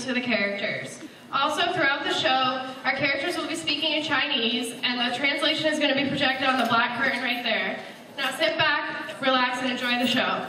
to the characters. Also, throughout the show, our characters will be speaking in Chinese, and the translation is going to be projected on the black curtain right there. Now sit back, relax, and enjoy the show.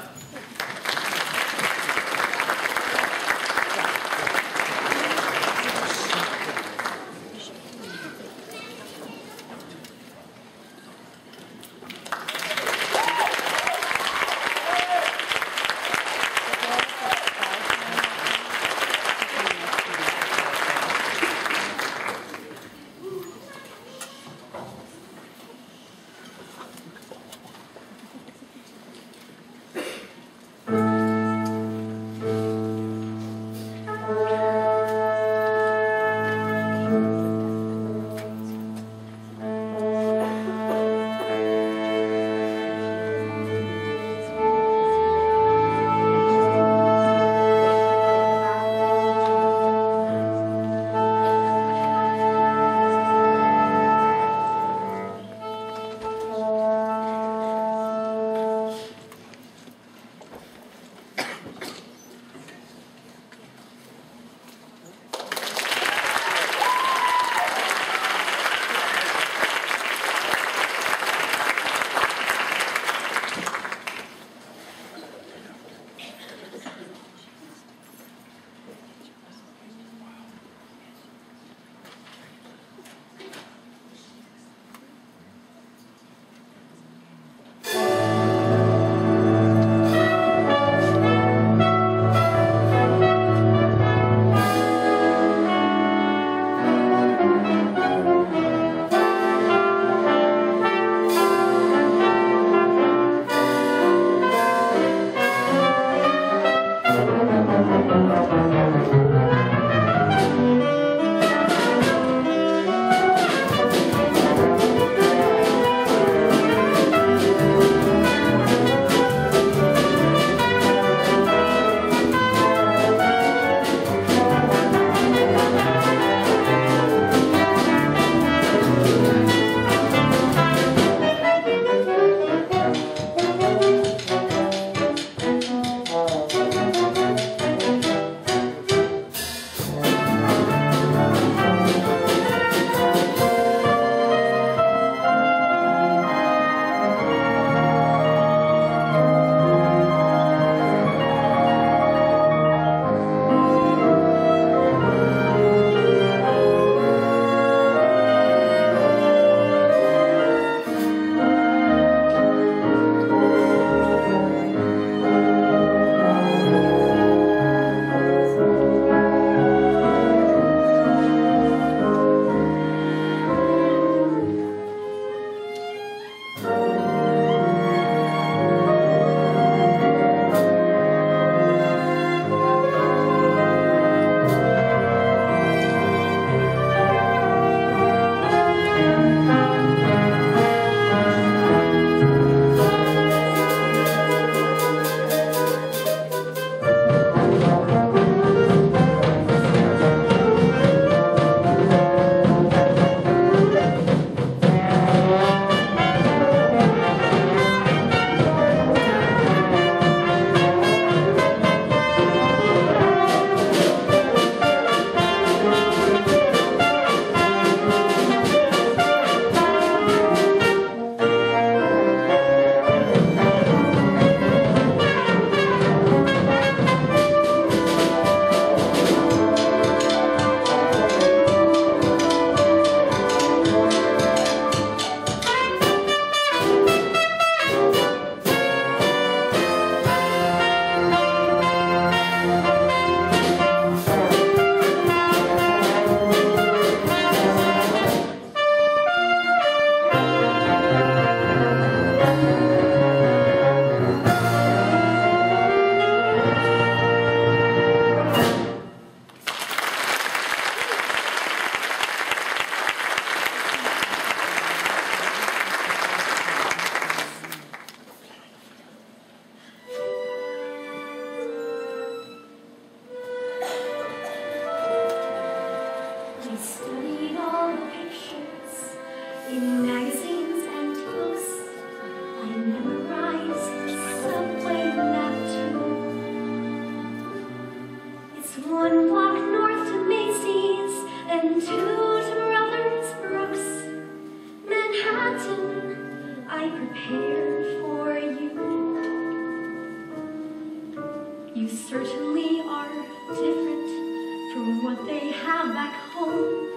from what they have back home,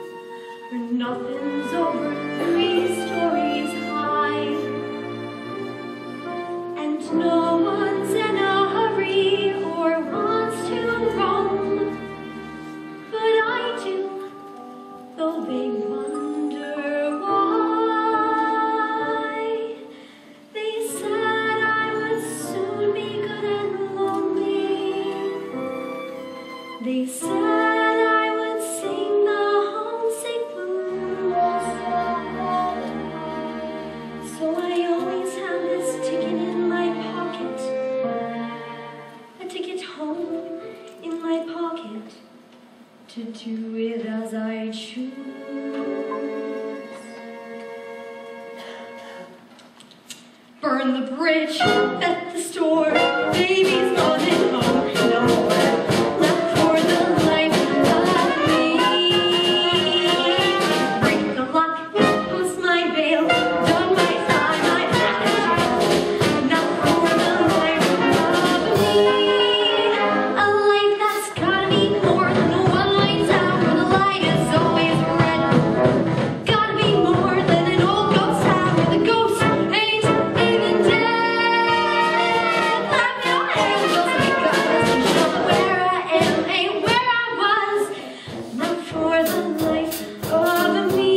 where nothing's over 3 stories high, and no one's in a hurry or wants to roam, but I do, though they wonder why. They said I would soon be good and lonely. They said I would sing the homesick blues. So I always have this ticket in my pocket, a ticket home in my pocket, to do it as I choose. Burn the bridge at the store, baby's gone and home, no more left for the life of me. Break the lock, loose my veil, done my time, I'm back in jail. Not for the life of me. A life that's gotta be more than the one light town where the light is always red. Gotta be more than an old ghost town where the ghost ain't even dead. Clap your hands just because to show where I am ain't where I was. Not for the life of me.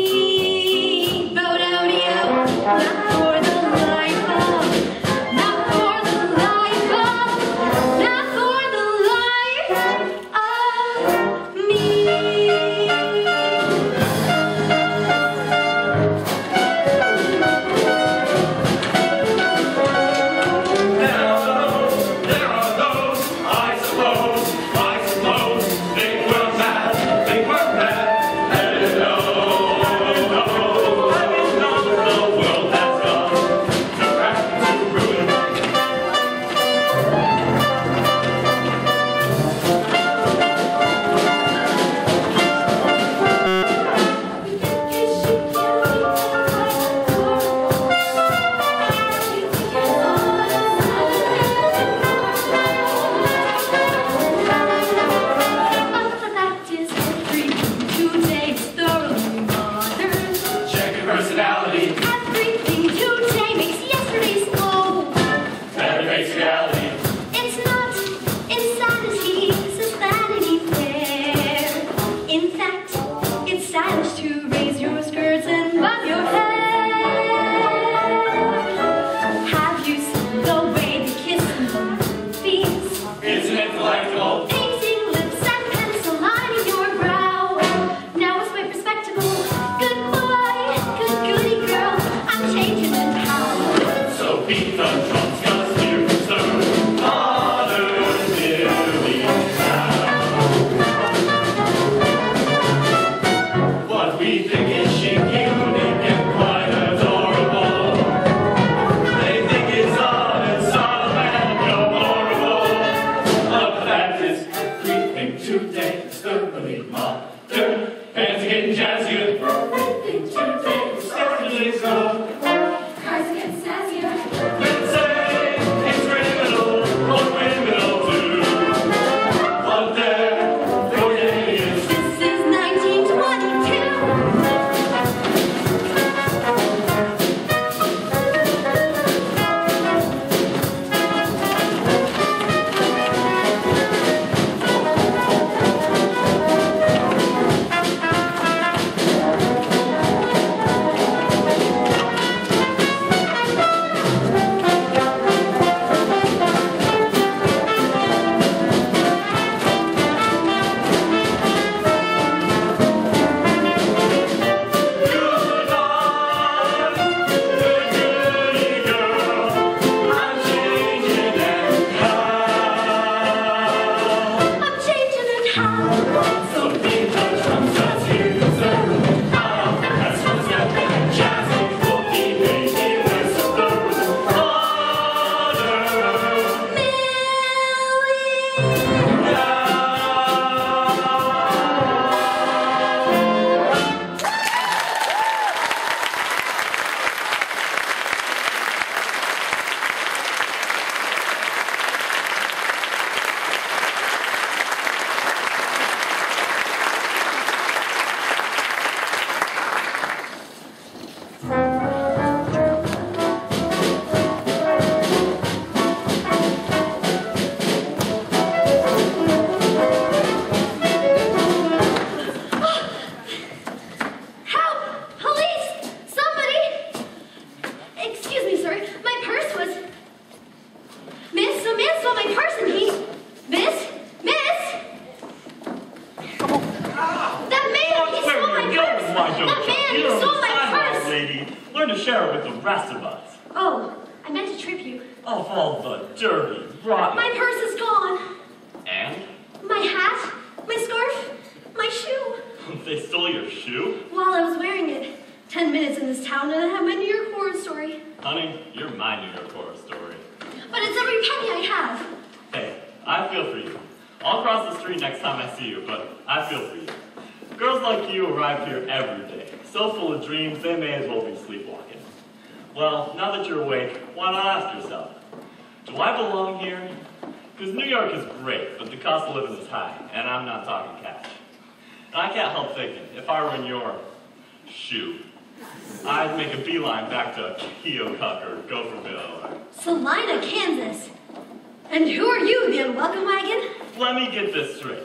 Bo-do-de-o. Not for the life of. Not for the life of. Not for the life of me. There are those, I suppose, they were mad, and no, the world has gone to wrath to ruin. Check your personality, Everything today makes yesterday slow. better face reality. It's not insanity, it's vanity fair. In fact, it's stylish to raise your skirts and bun your hair. Have you seen the way they kiss and bump feet? Isn't it delightful? Painting lips and pencil lining your brow. Now it's my respectable. Good boy, good goody girl. I'm changing and how. So beat the drums, 'cause we're concerned. Modern Billy Brown. What we think is chic, unique, and quite adorable. They think it's odd and solemn and horrible. A fact is creeping today, is thoroughly modern. Fans are getting jazzier. Everything today is definitely so. Cars get sassier. Let's say it's criminal or criminal too. What their day is. This is 1922. why don't That man, You're you on stole the my sidewalk, purse. lady. Learn to share it with the rest of us. Oh, I meant to trip you. Of all the dirty, rotten... My purse is gone. And? My hat, my scarf, my shoe. They stole your shoe? While I was wearing it. 10 minutes in this town and I have my New York horror story. Honey, you're my New York horror story. But it's every penny I have. Hey, I feel for you. I'll cross the street next time I see you, but I feel for you. Girls like you arrive here every day, so full of dreams they may as well be sleepwalking. Well, now that you're awake, why not ask yourself, do I belong here? Because New York is great, but the cost of living is high, and I'm not talking cash. And I can't help thinking, if I were in your shoe, I'd make a beeline back to Keokuk or Gopherville or... Salina, Kansas. And who are you, the unwelcome wagon? Let me get this straight.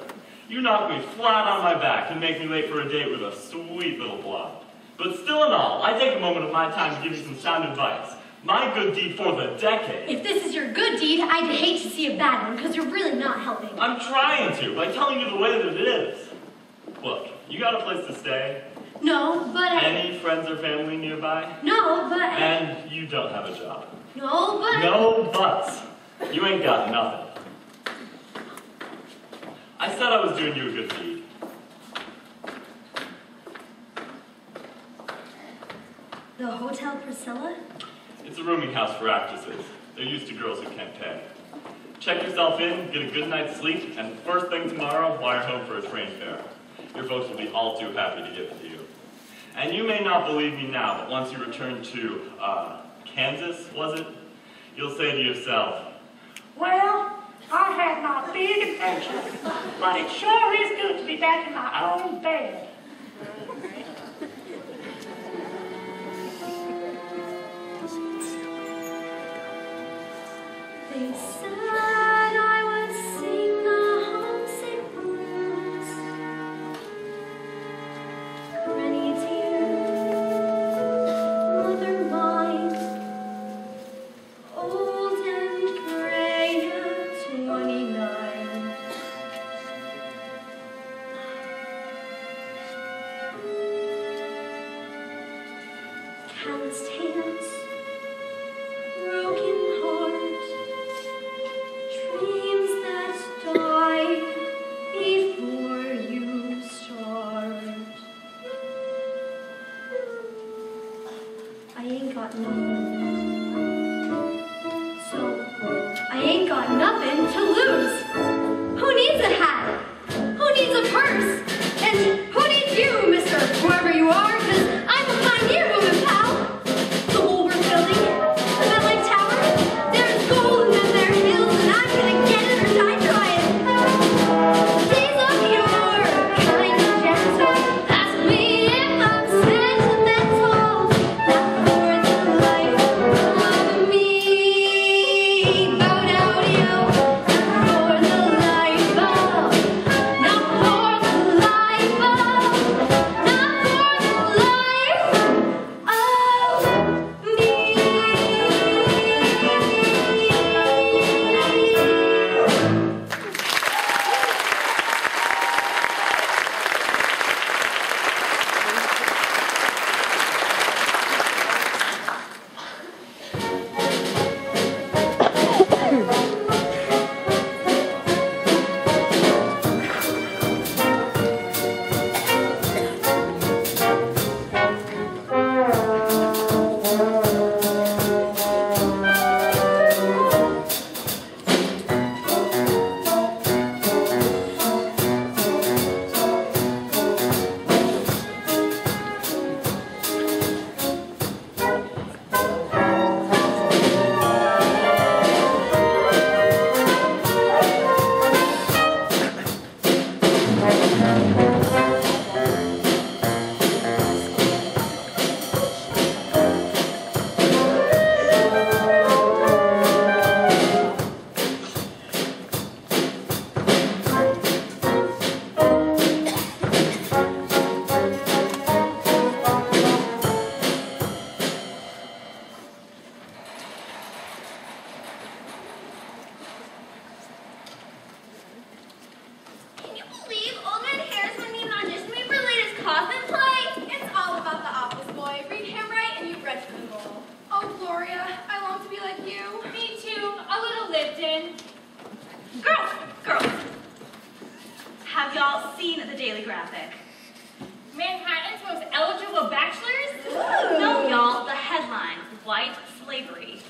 You knock me flat on my back and make me late for a date with a sweet little blonde. But still in all, I take a moment of my time to give you some sound advice. My good deed for the decade. If this is your good deed, I'd hate to see a bad one, because you're really not helping. I'm trying to, by telling you the way that it is. Look, you got a place to stay? No, but Any friends or family nearby? No, but And you don't have a job. No, but No buts. You ain't got nothing. I said I was doing you a good deed. The Hotel Priscilla? It's a rooming house for actresses. They're used to girls who can't pay. Check yourself in, get a good night's sleep, and first thing tomorrow, wire home for a train fare. Your folks will be all too happy to give it to you. And you may not believe me now, but once you return to, Kansas, was it? You'll say to yourself, Well, I had my big adventure, but it sure is good to be back in my own bed. They said I would sing the homesick blues. Granny dear, mother mine, old and gray at 29. Calloused hands, broken heart, dreams that die before you start. I ain't got nothing, so I ain't got nothing to lose. Who needs a hat? Who needs a purse? And who needs you, Mr. Whoever you are? 'Cause I'm a pioneer woman, pal. The Woolworth Building, the Medley Tower, there's gold in their hills, and I'm gonna get it or die trying. Days of yore, kind of gentle. Ask me if I'm sentimental. Not for the life of me. Bow down, yo. Not for the life of. Not for the life of. Not for the life of me. Can you believe Old Man Harrison demographic. Manhattan's most eligible bachelors? No, y'all, the headline, white slavery.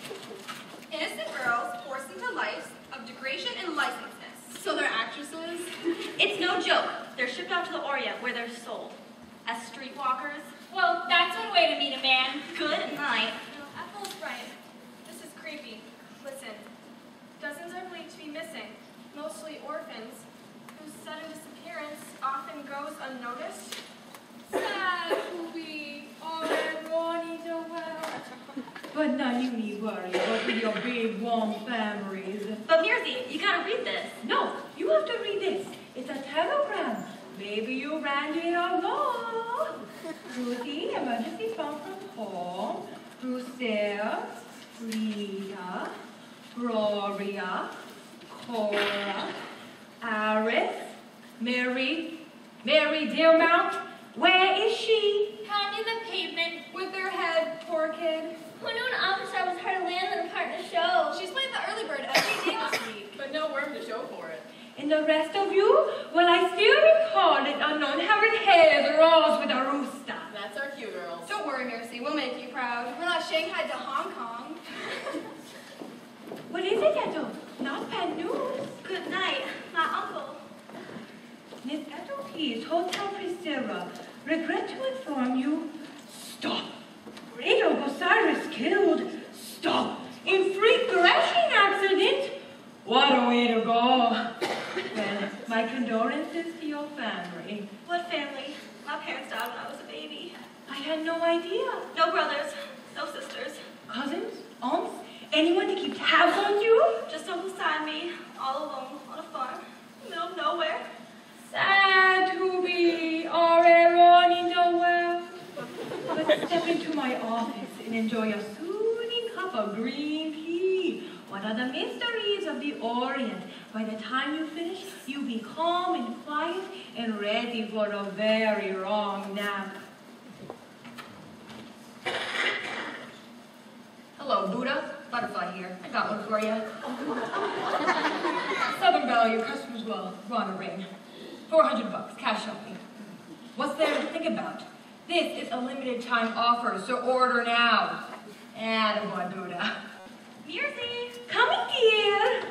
Innocent girls forced into lives of degradation and licensedness. So they're actresses? It's no joke. They're shipped out to the Orient where they're sold as streetwalkers. Well, that's one way to meet a man. Good night. No, Ethel's right. This is creepy. Listen, dozens are believed to be missing, mostly orphans, whose sudden disappearance often goes unnoticed. Sad we are Ronnie Noel. But now you need worry about with your big warm families. But Mirzi, you gotta read this. No, you have to read this. It's a telegram. Maybe you ran it along. Ruthie, emergency phone from home. Lucille, Rita, Gloria, Cora, Aris, Mary Dearmount. Where is she? Pounding the pavement. With their head, poor kid. Who knew an opera star was hard to land and hard to show? She's playing the early bird every day this week. But no worm to show for it. And the rest of you? Well, I still recall that unknown having hair rose with a rooster. That's our cue, girls. Don't worry, Mercy. We'll make you proud. We're not Shanghai to Hong Kong. What is it, Eto? Not bad news. Good night, my uncle. Miss Eto Pease, Hotel Priscilla, regret to inform you. Stop. Great Uncle Cyrus killed. Stop. In freak crashing accident. What a way to go. Well, my condolences to your family. What family? My parents died when I was a baby. I had no idea. No brothers, no sisters. Cousins? Aunts? Anyone to keep tabs on you? Just Uncle Cy and me, all alone on a farm, middle of nowhere. Sad to be alone in the world. But step into my office and enjoy a soothing cup of green tea. What are the mysteries of the Orient? By the time you finish, you'll be calm and quiet and ready for a very long nap. Hello, Buddha. Butterfly here. I got one for you. Southern Belle, your customers will run a ring. $400, cash only. What's there to think about? This is a limited time offer, so order now. Attaboy, Buddha. Mirzi! Coming, dear.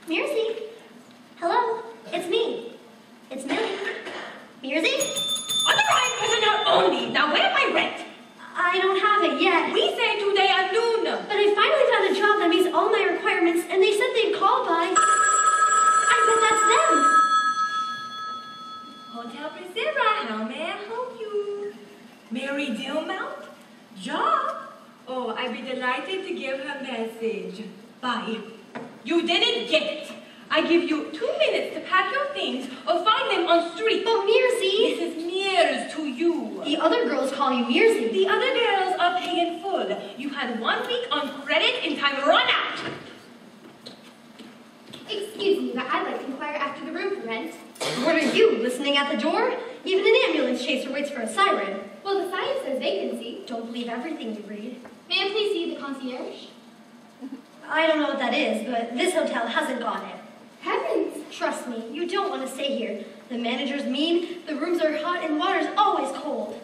Mirzi! Hello, it's me. It's Millie. Mirzi? On the right, prisoner only. Now, where my rent? I don't have it yet. We say today at noon. But I finally found a job that meets all my requirements, and they said they'd call by. I bet that's them. Hotel Priscilla, how may I help you? Mary Dillmount? Job? Oh, I'd be delighted to give her message. Bye. You didn't get it. I give you 2 minutes to pack your things or find them on street. But Mirzi! This is Mears to you. The other girls call you Mirzi. The other girls are paying full. You had 1 week on credit and time run out. Excuse me, but I'd like to inquire after the room for rent. What are you, listening at the door? Even an ambulance chaser waits for a siren. Well, the sign says vacancy. Don't believe everything you read. May I please see the concierge? I don't know what that is, but this hotel hasn't got it. Heavens! Trust me, you don't want to stay here. The manager's mean, the rooms are hot, and water's always cold.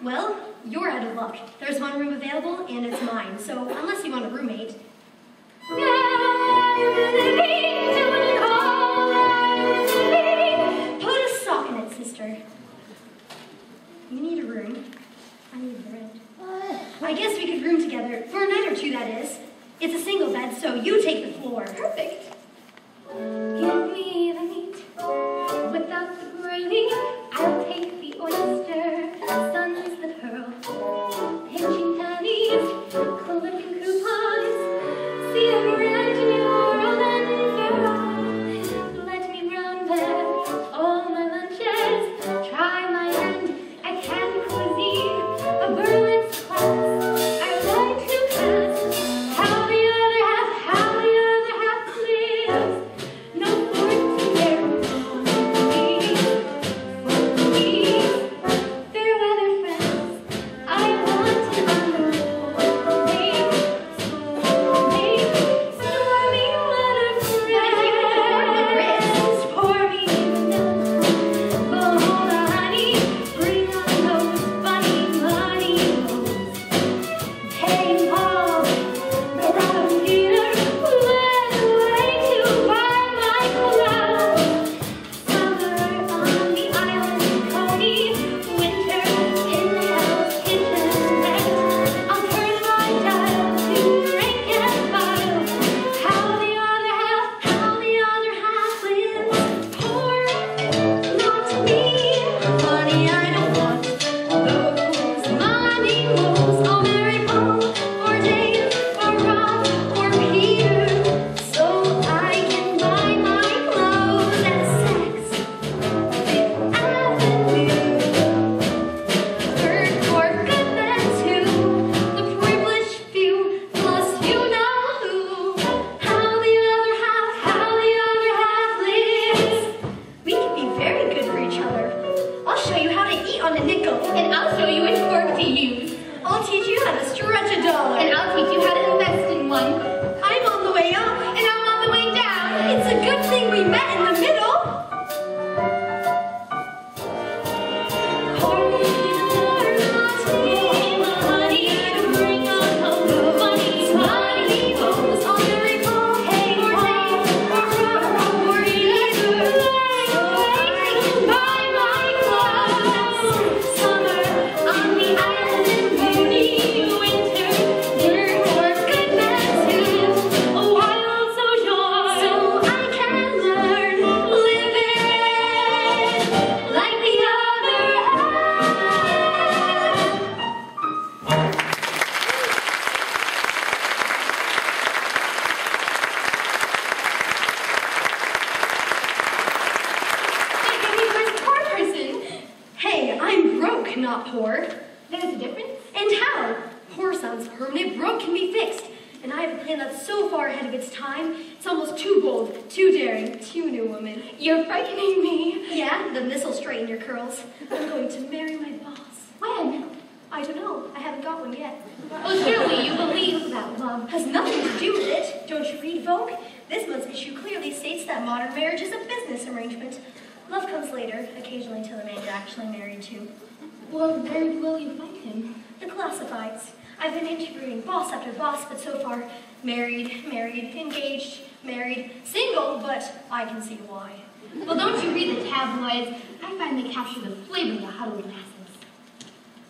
Well, you're out of luck. There's one room available, and it's mine, so unless you want a roommate. Put a sock in it, sister. You need a room. I need the rent. I guess we could room together, for a night or two, that is. It's a single bed, so you take the floor. Perfect. Give me the meat without the gravy. I'll take the oyster, sun's the pearl. Pinching pennies, collecting coupons. See a brand new world and farewell. Let me brown bed all my lunches. Try my hand at canned cuisine. A bird once permanent, broke can be fixed. And I have a plan that's so far ahead of its time, it's almost too bold, too daring, too new woman. You're frightening me. Yeah, then this'll straighten your curls. I'm going to marry my boss. When? I don't know. I haven't got one yet. Oh, surely you believe that love Has nothing to do with it. Don't you read, Vogue? This month's issue clearly states that modern marriage is a business arrangement. Love comes later, occasionally to the man you're actually married to. Well, where will you find him? The classifieds. I've been interviewing boss after boss, but so far, married, engaged, married, single, but I can see why. Well, don't you read the tabloids? I find they capture the flavor of the huddled masses.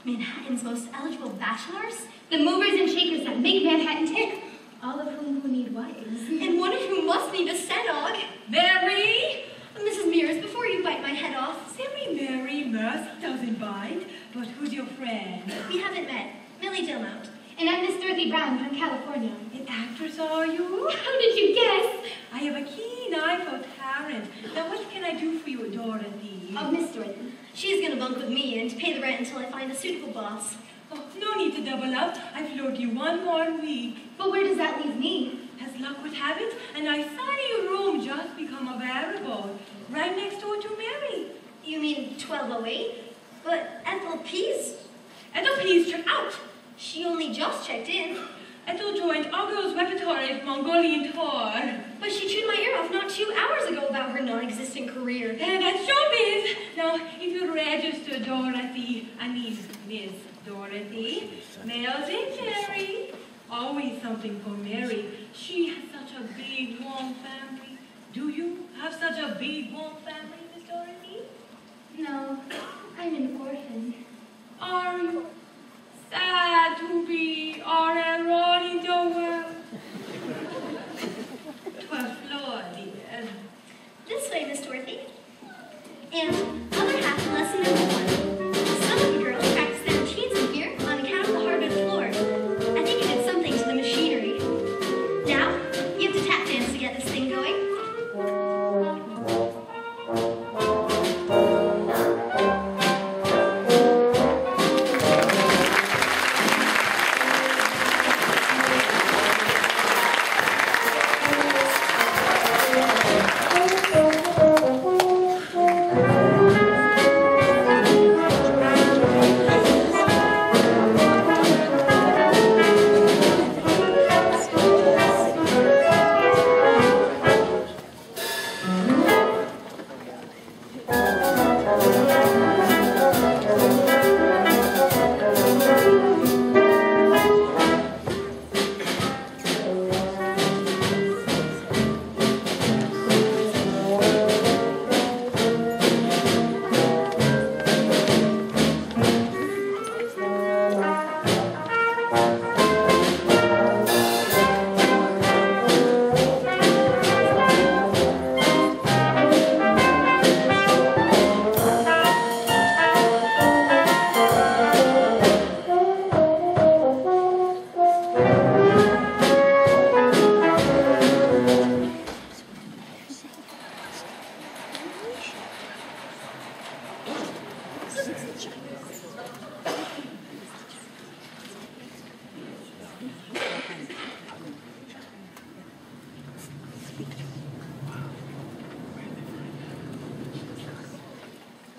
Manhattan's most eligible bachelors? The movers and shakers that make Manhattan tick. All of whom will need wives. And one of whom must need a senog. Mary! Mrs. Mears, before you bite my head off, Silly Mary, Mercy doesn't bite. But who's your friend? we haven't met. Millie Dilmount. And I'm Miss Dorothy Brown from California. An actress, are you? How did you guess? I have a keen eye for talent. Now, what can I do for you, Dorothy? Oh, Miss Dorothy. She's gonna bunk with me and pay the rent until I find a suitable boss. Oh, no need to double up. I've floated you one more week. But where does that leave me? As luck would have it, a nice sunny room just become available. Right next door to Mary. You mean 1208? But Ethel Pease, Ethel Pease, check out. she only just checked in. Ethel joined our girls' repertory Mongolian tour. But she chewed my ear off not 2 hours ago about her non-existent career. And that's showbiz. Now, if you register Dorothy, I mean Miss Dorothy, mails in Mary. Always something for Mary. She has such a big, warm family. Do you have such a big, warm family, Miss Dorothy? No, I'm an orphan. Are you sad to be all alone in the world? 12th floor, dear. This way, Miss Dorothy. And other half of lesson number 1. Some of you girls practice their routines in here on account of the hardwood floor. I think it did something to the machinery. Now, you have to tap dance to get this thing going.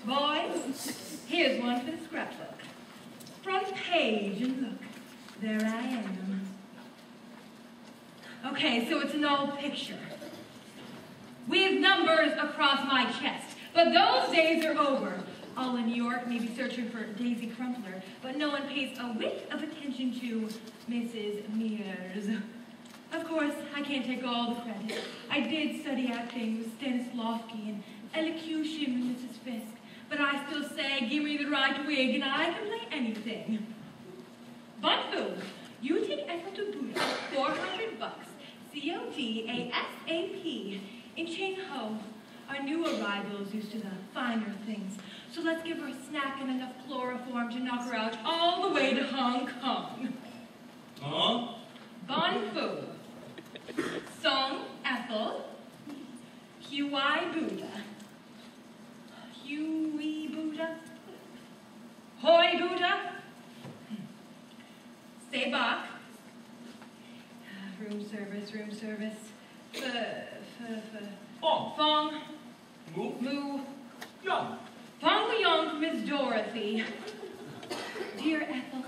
Boys, here's one for the scrapbook. Front page, and look, there I am. Okay, so it's an old picture with numbers across my chest. But those days are over. All in New York may be searching for Daisy Crumpler, but no one pays a whit of attention to Mrs. Mears. Of course, I can't take all the credit. I did study acting with Stanislavski and elocution with Mrs. Fisk, but I still say, give me the right wig and I can play anything. Bunfu, you take Ethel to Buddha, $400, COD-ASAP, in Ching-Ho. Our new arrivals used to the finer things, so let's give her a snack and enough chloroform to knock her out all the way to Hong Kong. Huh? Bunfu, Song Ethel, Huai Buddha. Huey Buddha? Hoi Buddha? Say Hey, Bach. Room service, room service. Fong. Fong. Moo. Moo. Young. Fong Young for Miss Dorothy. Dear Ethel,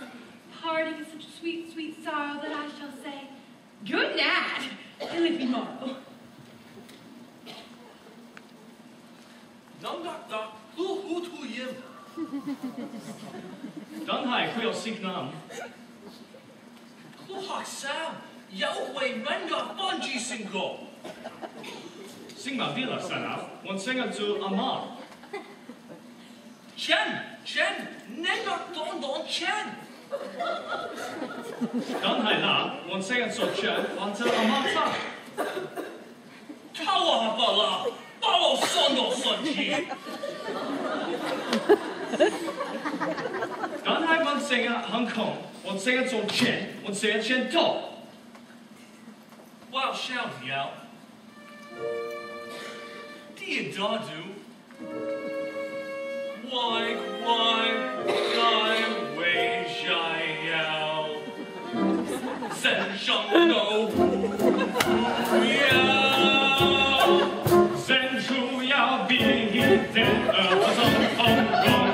parting is such sweet, sweet sorrow that I shall say, good night, till it be morrow. Nang dak dak. Hu tu yim. Dan hai kwil sik nam. Lu hak sam. Yao wei ren ga bungee single. Sing ma vila sanaf. One singer to Amar. Chen. Nen dak don Chen. Dan hai la. One singer to Chen. Until Amar ta. Tawa bala. Balo son do son ji. Dan hai one singer Hong Kong. One singer to Chen. One singer Chen to. Wow, shout yao. Dear Dadu. Why, I wish I yao. Zen shang no. Yao. Zen shu yao bi dead. Hong Kong.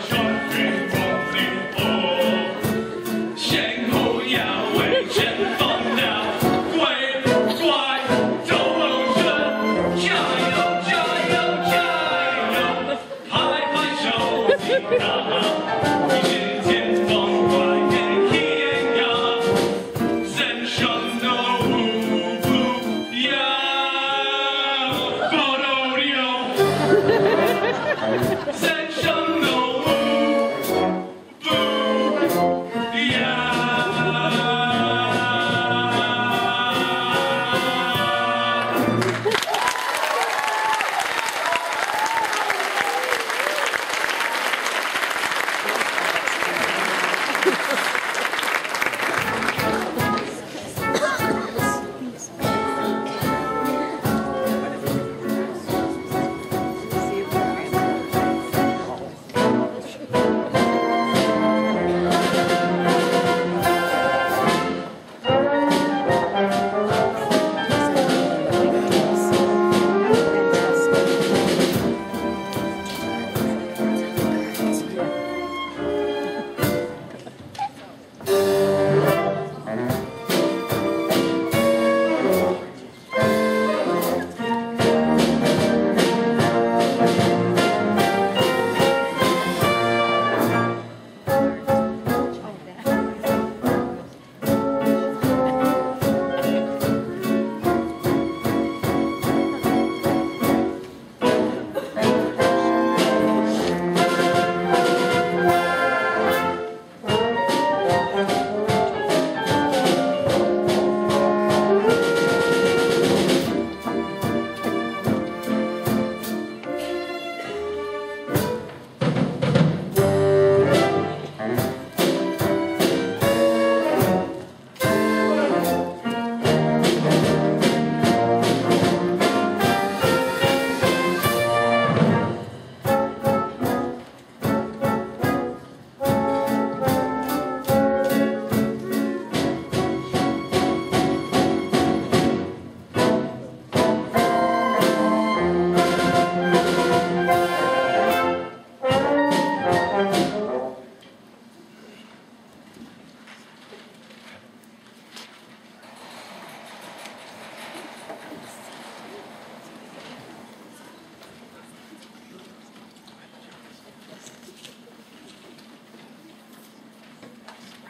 Shang bin wong li o. Sheng ho yao wei chen fong now.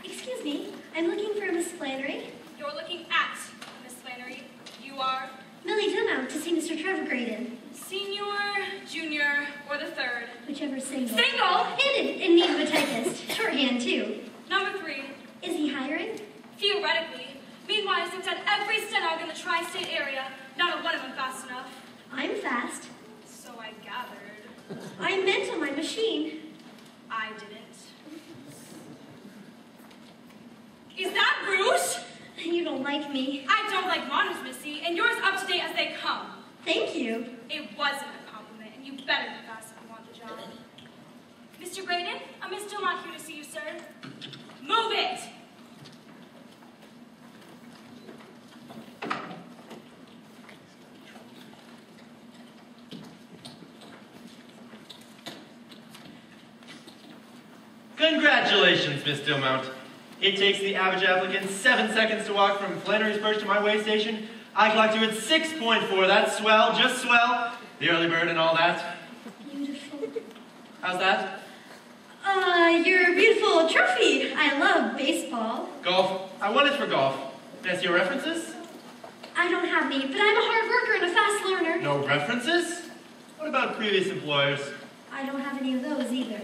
Excuse me, I'm looking for Miss Flannery. You're looking at Miss Flannery. You are Millie Dumont to see Mr. Trevor Graydon. senior, junior, or the third. Whichever single. Single! And in need of a typist. Shorthand, too. Number 3. Is he hiring? Theoretically. Meanwhile, I've done every stenog in the tri-state area. Not a one of them fast enough. I'm fast. So I gathered. I meant on my machine. I didn't. Is that rude? You don't like me. I don't like models, Missy, and yours up to date as they come. Thank you. It wasn't a compliment, and you better be fast if you want the job. Mr. Graydon, Miss Dumont here to see you, sir. Move it! Congratulations, Miss Dillmount. It takes the average applicant 7 seconds to walk from Flannery's Perch to my way station. I clocked you at 6.4. That's swell, just swell. The early bird and all that. Beautiful. How's that? Your beautiful trophy. I love baseball. Golf. I won it for golf. May I see your references? I don't have any, but I'm a hard worker and a fast learner. No references? What about previous employers? I don't have any of those either.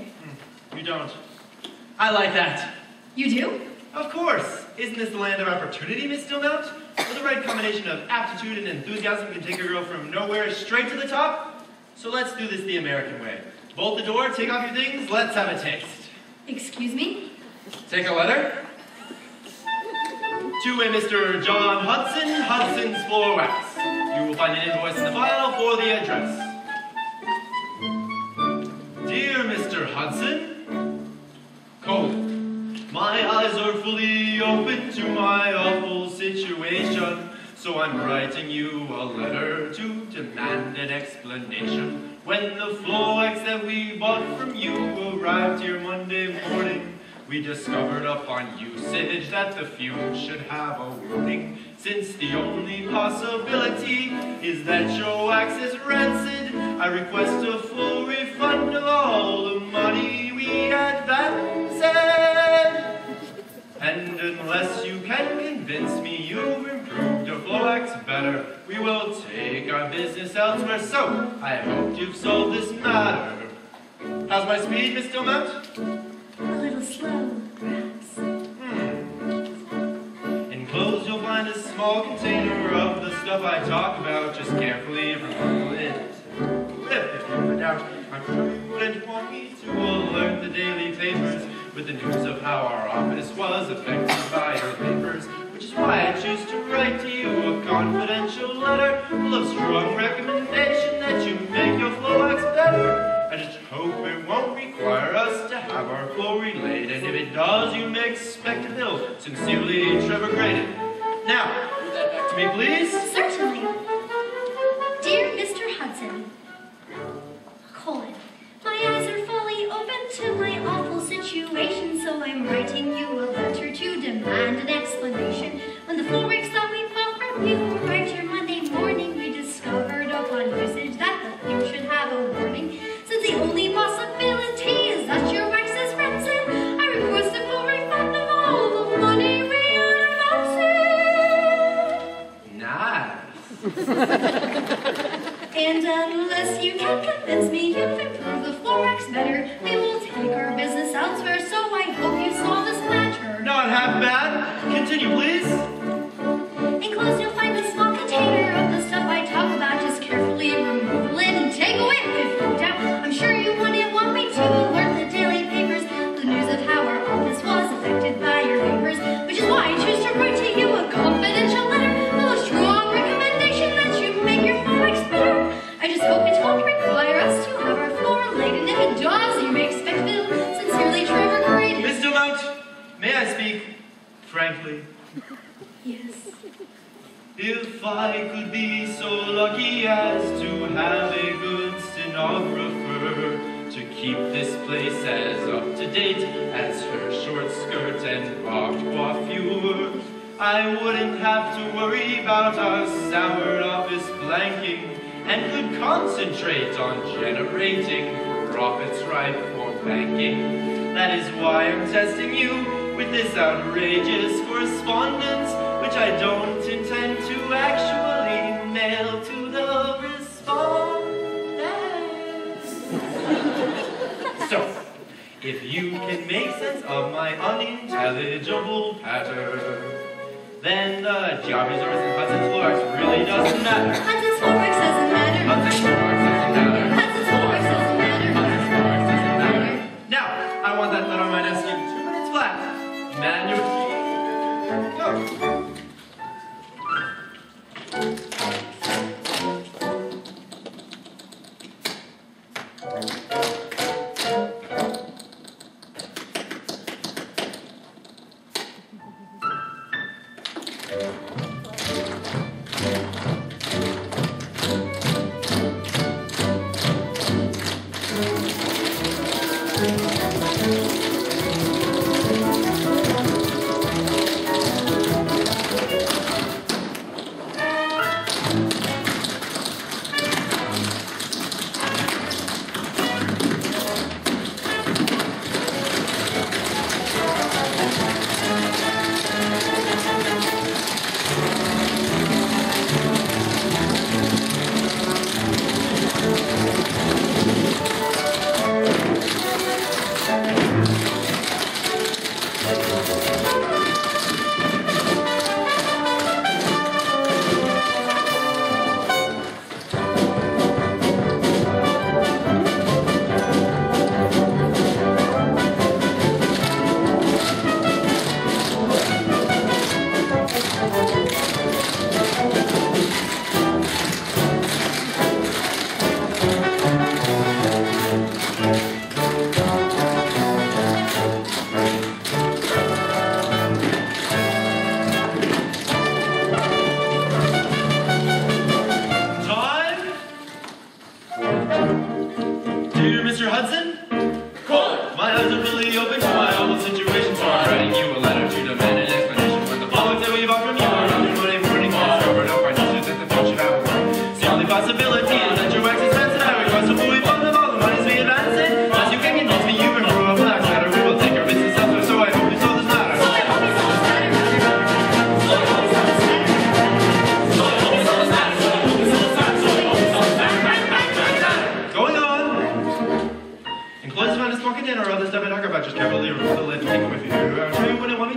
You don't. I like that. You do? Of course. Isn't this the land of opportunity, Miss Dillmount? With the right combination of aptitude and enthusiasm can take a girl from nowhere straight to the top. So let's do this the American way. Bolt the door, take off your things, let's have a taste. Excuse me? Take a letter. To a Mr. John Hudson, Hudson's Floor Wax. You will find an invoice in the file for the address. Dear Mr. Hudson, colon, my eyes are fully open to my awful situation, so I'm writing you a letter to demand an explanation. When the floor wax that we bought from you arrived here Monday morning, we discovered upon usage that the fumes should have a warning. Since the only possibility is that your wax is rancid, I request a full refund of all the money we advanced. And unless you can convince me you've improved your floor wax better, we will take our business elsewhere. So, I hope you've solved this matter. How's my speed, Miss Dillmount? A little slow, perhaps. Enclosed you'll find a small container of the stuff I talk about. Just carefully remove it. If you're in doubt, I'm sure you wouldn't want me to alert the daily papers with the news of how our office was affected by your papers, which is why I choose to write to you a confidential letter full of strong recommendation that you make your floor wax better. I just hope it won't require us to have our floor relaid, and if it does, you may expect a bill. Sincerely, Trevor Graydon. Now, read that back to me, please. Certainly. Dear Mr. Hudson, colon, my eyes are fully open to my awful situation, so I'm writing you a letter to demand an explanation. When the floor wax that we bought from you arrived here Monday morning, we discovered upon usage that the fume should have a warning. Since the only possibility is that your wax is rancid, I request a full refund of all the money we advanced. Nice. And unless you can convince me you've improved the floor wax better, we will take our business elsewhere, so I hope you solve this matter. Not half bad. Continue, please. Enclosed you'll find a small container of the stuff I talk about. Just carefully remove the lid and take a whiff if you doubt. I'm sure you wouldn't want me to alert the daily papers the news of how our office was affected by your papers, which is why I choose to write to you a confidential letter full of strong recommendation that you make your floor wax better. I just hope it won't require us to have our floor laid, and if it does, you may expect a bill. Sincerely, Trevor Graydon. Miss Dillmount, may I speak frankly? Yes. If I could be so lucky as to have a good stenographer to keep this place as up-to-date as her short skirt and bobbed coiffure, I wouldn't have to worry about our soured office blanking and could concentrate on generating profits ripe for banking. That is why I'm testing you with this outrageous correspondence, which I don't intend to actually mail to the respondent. So, if you can make sense of my unintelligible patter, then the geometry service in Hudson's floor wax really doesn't matter. Hudson's floor wax doesn't matter. Hudson's floor wax doesn't matter. Hudson's floor wax doesn't matter. Hudson's floor wax doesn't matter. Now, I want that letter on my desk in 2 minutes flat. Manual. Go.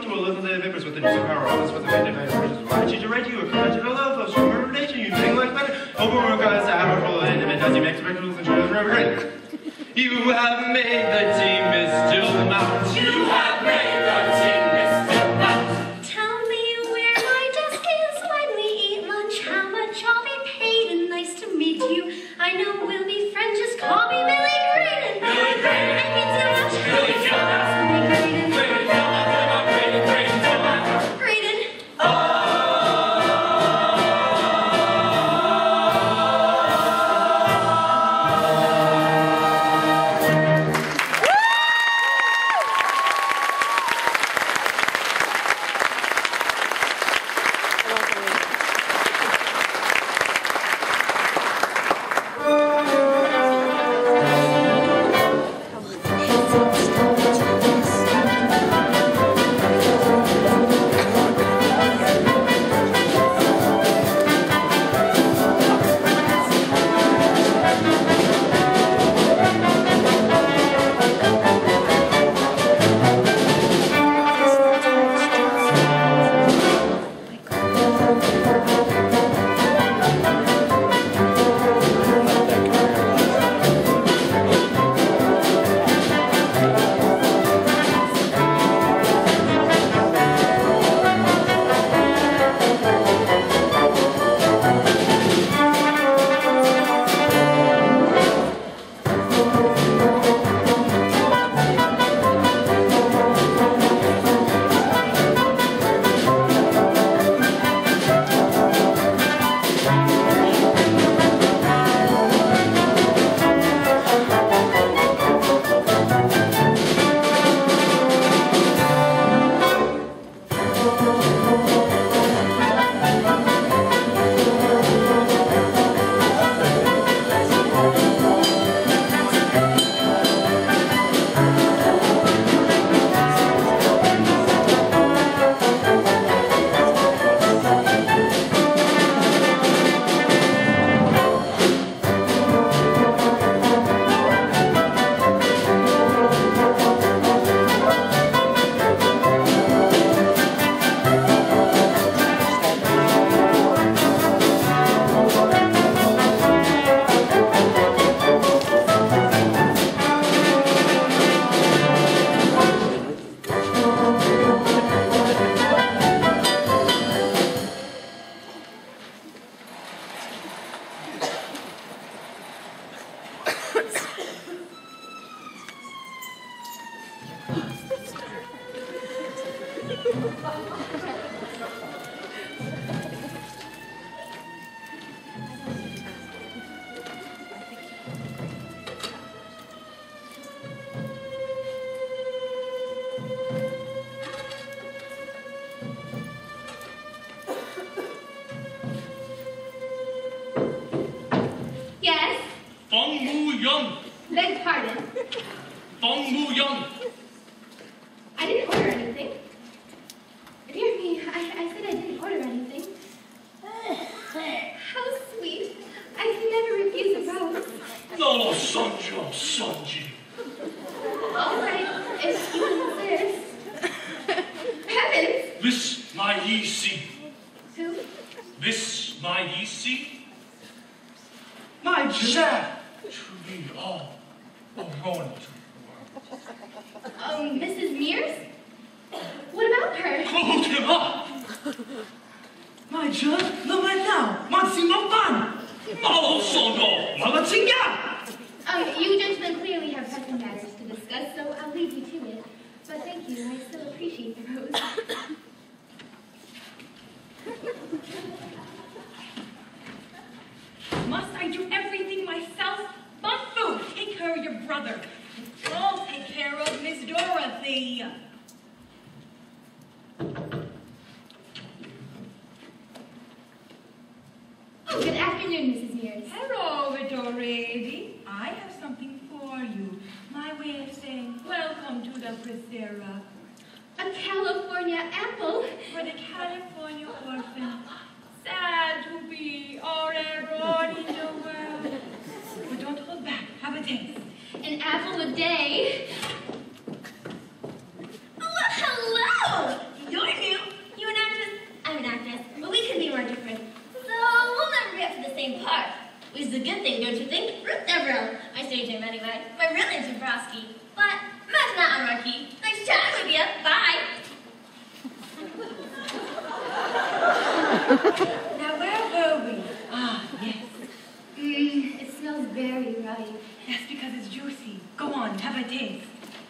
welcome to a little day of papers with the news of our office with the way to I teach a right to you, a convention of love, of strong reputation, you sing like better. Overwork us, powerful, and if it does, you make spectacles and shows forever great. You have made the team, Miss Stillmount. You have made the team, Miss Stillmount. Tell me where my desk is when we eat lunch, how much I'll be paid, and nice to meet you. I know we'll be friends, just call me Millie Graydon. Millie Graydon. I mean Stillmount. Millie Stillmount. Millie Graydon. Graydon, Stillmount, Graydon, Graydon, Stillmount. Graydon. Yes? Fong Mu Young. Beg pardon. Fong Mu Young. I didn't order anything. Dear me, I said I didn't order anything. How sweet. I can never refuse a rose. No, Sanjo, Sanji. All right, if you insist. Heavens! This my ye see. Who? This my ye see. My Sad to be all alone to Mrs. Mears? What about her? Hold him up! My judge, no man now, Monsignor Fan! Malo Sondo, Malatinga! You gentlemen clearly have pressing matters to discuss, so I'll leave you to it. But thank you, I still appreciate the rose. Must I do everything myself? Buffo, take care of your brother. I'll take care of Miss Dorothy. Oh, good afternoon, Mrs. Mears. Hello, little lady. I have something for you. My way of saying welcome to the Prisera. A California apple? For the California orphan. Sad to be all alone in the world. But don't hold back. Have a taste. An apple a day? Oh, hello! Now, where were we? Ah, yes. It smells very right. That's because it's juicy. Go on, have a taste.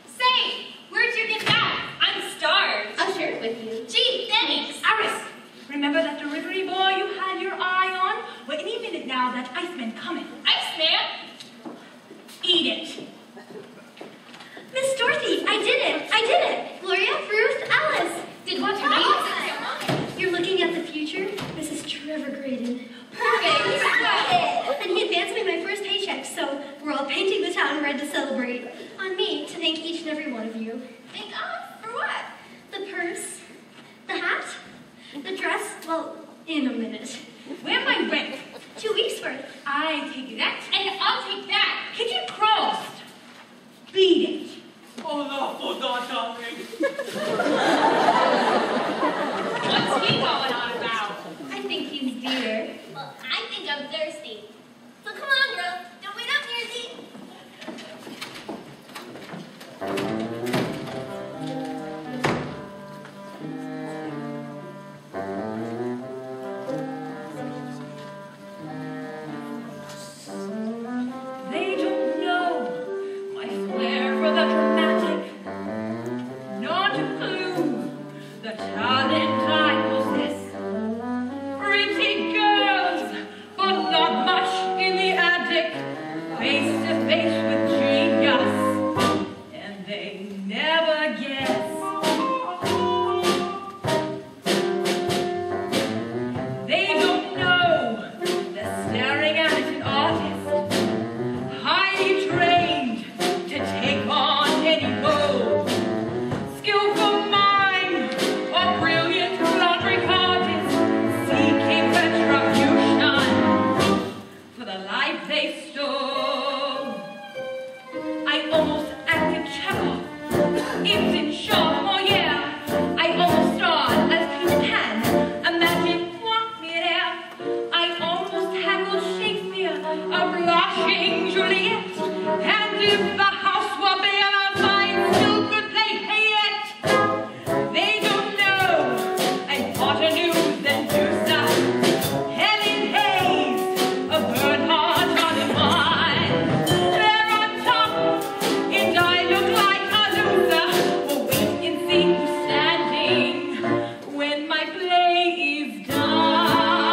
Say, where'd you get that? I'm starved. I'll share it with you. Gee, thanks. Aris, remember that delivery boy you had your eye on? Well, any minute now, that Iceman coming. Iceman? Eat it. Miss Dorothy, I did it. Gloria, Ruth, Alice. Did what you need? You're looking at the future. Mrs. Trevor Graydon. Perfect. And he advanced me my first paycheck, so we're all painting the town red to celebrate. On me to thank each and every one of you. Thank us? For what? The purse, the hat, the dress, well, in a minute. Where's my rent? 2 weeks worth. I take that. And I'll take that. Kitchen crossed. Beat it. Oh, darling. What's he going on about? I think he's dear. Well, I think I'm thirsty. So come on, girl. Don't wait up, Nearsy. They don't know my flair for the dramatic. Not a clue the talent I possess. Pretty girls, but not much in the attic. Face to face with genius, and they never guess. They don't know they're staring at an artist, highly trained to take on any role. Skillful mind or brilliant logic artist, seeking retribution for the life they stole. I almost acted Chekhov, Ibsen, Shaw, Molière. I almost starred as Peter Pan, imagine moi mire. I almost haggled Shakespeare, a blushing Juliet. And if the house were bare, I still could play Hayet. They don't know I'm Potternews and Dusa, Helen Hayes, a Bernhard Hahnemann. They're on top, and I look like a loser. Well, wait and see who's standing when my play is done.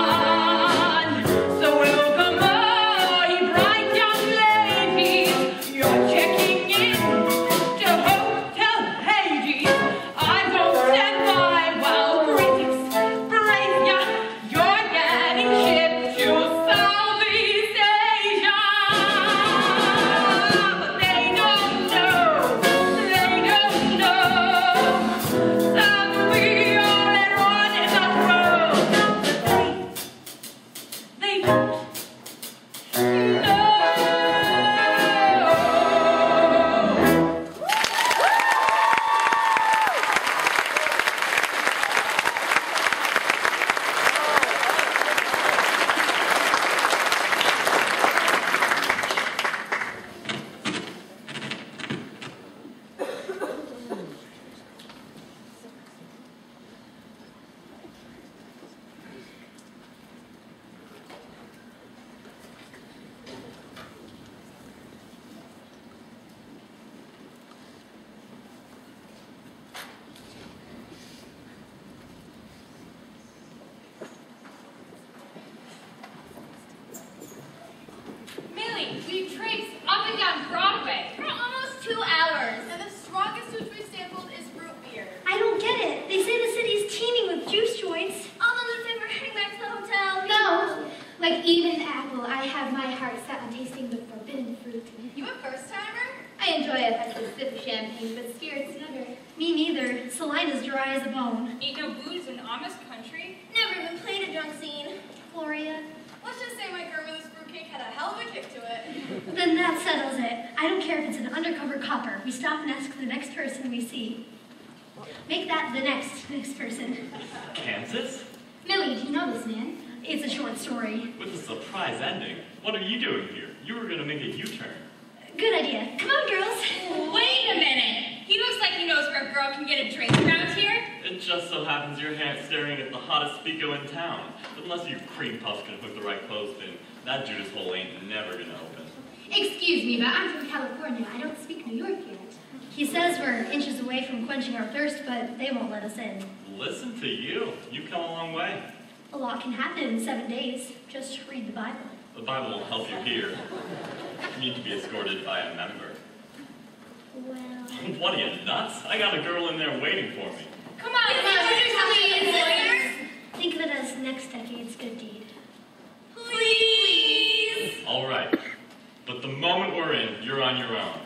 So welcome, all you bright young ladies. You're checking in to Hotel Hades. I won't stand by while critics praise ya. You're getting shipped to Southeast Asia. But they don't know that we are everyone in the world. They don't know. Millie, we traipsed up and down Broadway for almost 2 hours. And the strongest which we sampled is root beer. I don't get it. They say the city's teeming with juice joints. All of us we're heading back to the hotel. No. Like Eden Apple, I have my heart set on tasting the forbidden fruit. You a first timer? I enjoy a festive sip of champagne, but spirits never. Me neither. Salina's dry as a bone. Ain't no booze in Amish country. Never even played a drunk scene. Gloria. Let's just say my German's fruitcake had a hell of a kick to it. Then that settles it. I don't care if it's an undercover copper. We stop and ask the next person we see. Make that the next person. Kansas? Millie, do you know this man? It's a short story. With a surprise ending. What are you doing here? You were going to make a U-turn. Good idea. Come on, girls. Wait a minute. He looks like he knows where a girl can get a drink around here. It just so happens you're staring at the hottest speako in town. Unless you cream puffs can hook the right clothespin, that Judas hole ain't never gonna open. Excuse me, but I'm from California. I don't speak New York yet. He says we're inches away from quenching our thirst, but they won't let us in. Listen to you. You've come a long way. A lot can happen in 7 days. Just read the Bible. The Bible won't help you here. You need to be escorted by a member. Well... What are you, nuts? I got a girl in there waiting for me. Come on, please. Think of it as next decade's good deed. Please! All right. But the moment we're in, you're on your own.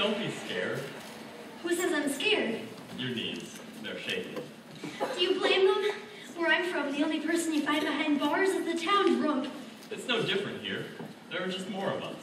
Don't be scared. Who says I'm scared? Your knees, they're shaking. Do you blame them? Where I'm from, the only person you find behind bars is the town drunk. It's no different here. There are just more of us.